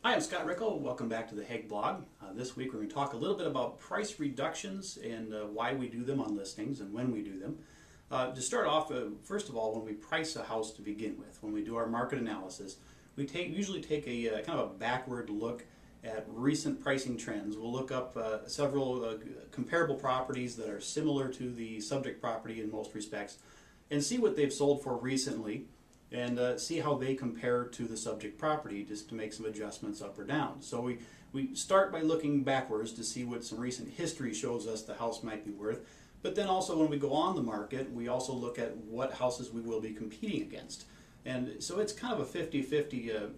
Hi, I'm Scott Rickel. Welcome back to the Hegg blog. This week we're going to talk a little bit about price reductions and why we do them on listings and when we do them. To start off, first of all, when we price a house to begin with, when we do our market analysis, we usually take a kind of a backward look at recent pricing trends. We'll look up several comparable properties that are similar to the subject property in most respects and see what they've sold for recently and see how they compare to the subject property, just to make some adjustments up or down. So we start by looking backwards to see what some recent history shows us the house might be worth, but then also when we go on the market, we also look at what houses we will be competing against. And so it's kind of a 50-50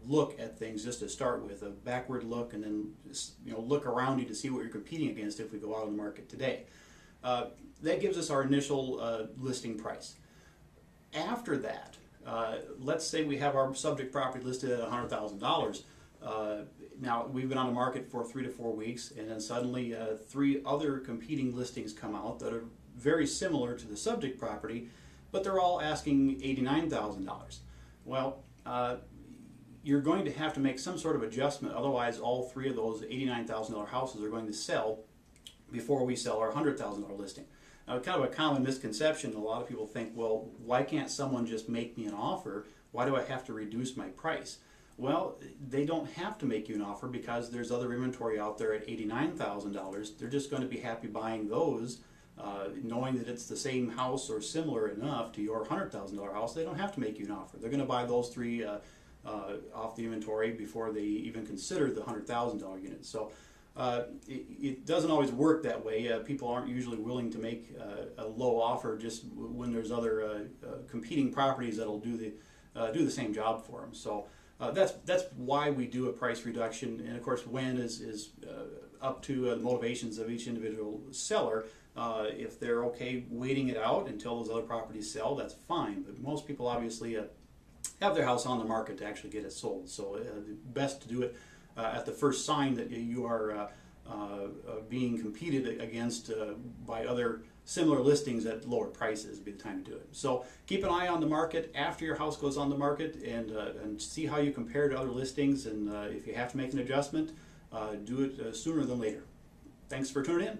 look at things just to start with, a backward look, and then look around you to see what you're competing against if we go out on the market today. That gives us our initial listing price. After that, let's say we have our subject property listed at $100,000. Now we've been on the market for 3 to 4 weeks, and then suddenly 3 other competing listings come out that are very similar to the subject property, but they're all asking $89,000. Well, you're going to have to make some sort of adjustment, otherwise all 3 of those $89,000 houses are going to sell before we sell our $100,000 listing. Now, kind of a common misconception, a lot of people think, well, why can't someone just make me an offer? Why do I have to reduce my price? Well, they don't have to make you an offer because there's other inventory out there at $89,000. They're just going to be happy buying those, knowing that it's the same house or similar enough to your $100,000 house. They don't have to make you an offer. They're going to buy those 3 off the inventory before they even consider the $100,000 unit. So it doesn't always work that way. People aren't usually willing to make a low offer just when there's other competing properties that'll do the same job for them. So that's why we do a price reduction, and of course when is up to the motivations of each individual seller. If they're okay waiting it out until those other properties sell, that's fine, but most people obviously have their house on the market to actually get it sold. So best to do it at the first sign that you are being competed against by other similar listings at lower prices would be the time to do it. So keep an eye on the market after your house goes on the market and see how you compare to other listings, and if you have to make an adjustment, do it sooner than later. Thanks for tuning in.